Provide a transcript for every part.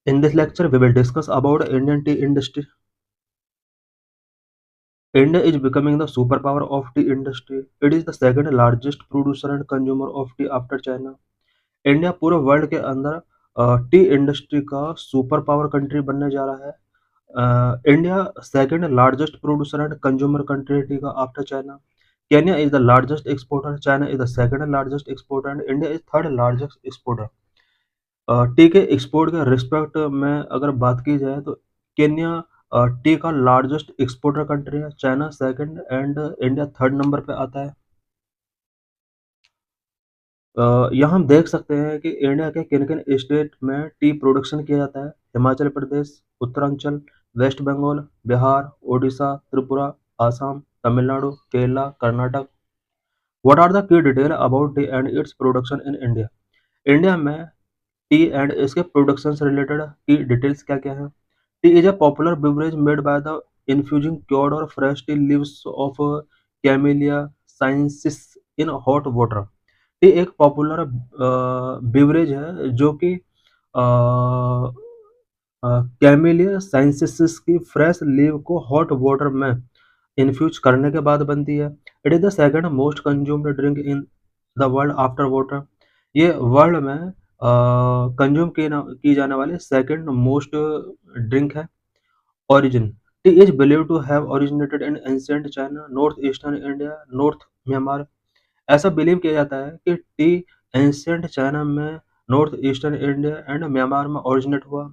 In this lecture, we will discuss about Indian tea industry. India is becoming the superpower of tea industry. It is the second largest producer and consumer of tea after China. India पूरे world के अंदर tea industry का super power country बनने जा रहा है। India second largest producer and consumer country tea का after China. Kenya is the largest exporter, China is the second largest exporter and India is third largest exporter. Tea के export के respect में अगर बात की जाए तो केन्या टी का लार्जेस्ट एक्सपोर्टर कंट्री है, China second and India third number पे आता है। यहाँ हम देख सकते हैं कि इंडिया के किन-किन स्टेट में टी प्रोडक्शन किया जाता है। Himachal Pradesh, Uttaranchal, West Bengal, Bihar, Odisha, Tripura, Assam, Tamil Nadu, Kerala, Karnataka. What are the key detail about tea and its production in India? India में टी एंड इसके प्रोडक्शन से रिलेटेड की डिटेल्स क्या-क्या हैं? Tea is a popular beverage made by the infusing cured or fresh tea leaves of Camellia sinensis in hot water। T एक popular beverage है जो कि कैमेलिया साइंसिस की फ्रेश लीव को हॉट वाटर में इन्फ्यूज करने के बाद बनती है। It is the second most consumed drink in the world after water. ये वर्ल्ड में कंज्यूम की जाने वाली सेकंड मोस्ट ड्रिंक है। Origin: tea is believed to have originated in ancient China, northeastern India, North Myanmar। ऐसा believe किया जाता है कि टी एंशियंट चाइना में, north eastern India and Myanmar में ओरिजिनेट हुआ।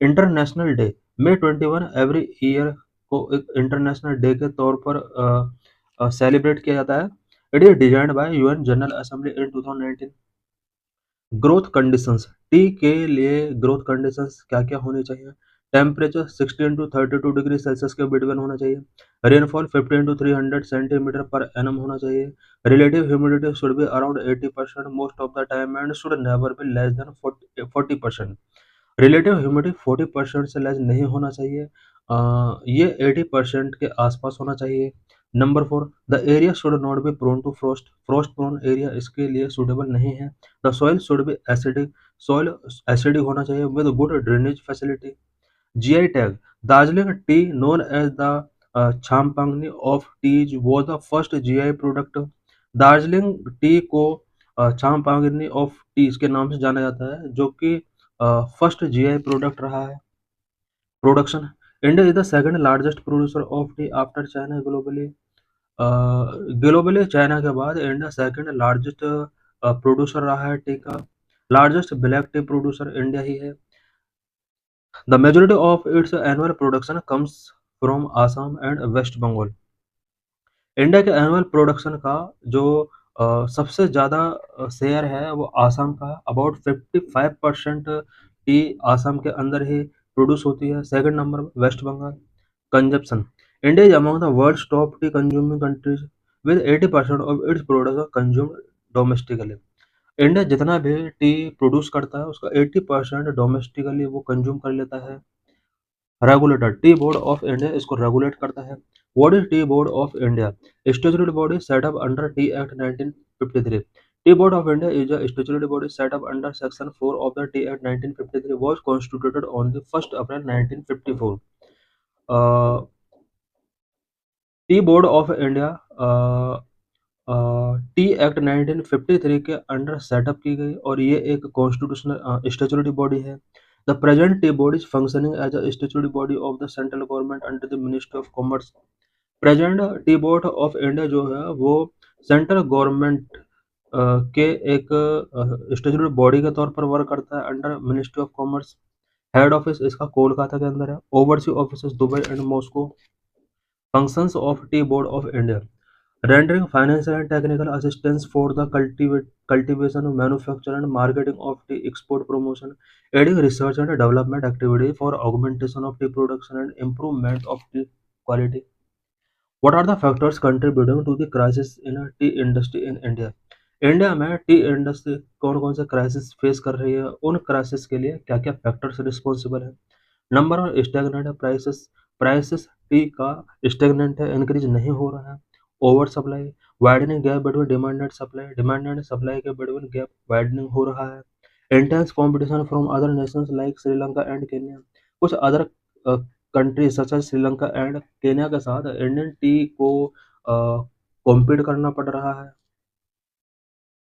इंटरनेशनल डे: मई 21 एवरी ईयर को एक इंटरनेशनल डे के तौर पर सेलिब्रेट किया जाता है। It is designed by UN general assembly in 2019। Growth conditions: tea के लिए ग्रोथ कंडीशंस क्या-क्या होनी चाहिए? टेम्परेचर 16 टू 32 डिग्री सेल्सियस के बिटवीन होना चाहिए। Rainfall 15 to 300 centimetre per annum होना चाहिए। Relative humidity should be around 80% most of the time and should never be less than 40%। Relative humidity 40% से लेस नहीं होना चाहिए। ये 80% के आसपास होना चाहिए। Number 4, the area should not be prone to frost. Frost prone area इसके लिए सूटेबल नहीं है। The soil should be acidic. Soil acidic होना चाहिए with good drainage facility. GI tag: Darjeeling tea known as the champagne of teas was the first GI product. Darjeeling tea को champagne of tease के नाम से जाना जाता है, जो कि फर्स्ट जीआई प्रोडक्ट रहा है। Production: India is the second largest producer of T after China globally. Globally China के बाद इंडिया सेकंड लार्जेस्ट प्रोड्यूसर रहा है टी का। Largest black tea producer India ही है। The majority of its annual production comes from Assam and West Bengal. India के annual production का जो सबसे ज़्यादा शेयर है वो आसाम का है। अबाउट 55% टी आसाम के अंदर ही प्रोड्यूस होती है। सेकंड नंबर पर West Bengal. Consumption: India is among the world's top tea consuming countries with 80% of its production consumed domestically. India जितना भी टी प्रोड्यूस करता है उसका 80% डोमेस्टिकली वो कंज्यूम कर लेता है। Regulator: T board of India इसको रेगुलेट करता है। What is T board of India? Statutory body set up under T act 1953। T board of India is a statutory body set up under Section 4 of the Tea Act 1953 was constituted on the 1st April 1954। Tea board of India tea act 1953 के under setup की गई और ये एक constitutional statutory body है। The present tea board is functioning as a statutory body of the central government under the ministry of commerce. Present tea board of India जो है वो सेंट्रल गवर्नमेंट के एक स्टैट्यूटरी बॉडी के तौर पर work करता है under ministry of commerce. Head office इसका कोलकाता के अंदर है। Overseas office Dubai and Moscow. Functions of T board of India: rendering financial and technical assistance for the cultivation, manufacture and marketing of tea, export promotion, aiding research and development activity for augmentation of tea production and improvement of tea quality। What are the factors contributing to the crisis in a tea industry in India? India में T industry कौन कौन से crisis face कर रही है, उन crisis के लिए क्या क्या फैक्टर्स रिस्पॉन्सिबल है? नंबर वन, स्टैग्नेंट है प्राइसेस। प्राइसेस टी का स्टैग्नेंट है, इंक्रीज नहीं हो रहा है। Over supply, widening gap between demand and supply. Demand and supply के बिटवीन गैप वाइडनिंग हो रहा है। intense competition from other nations like Sri Lanka and Kenya. कुछ other countries such as Sri Lanka and Kenya के साथ इंडियन टी को compete करना पड़ रहा है।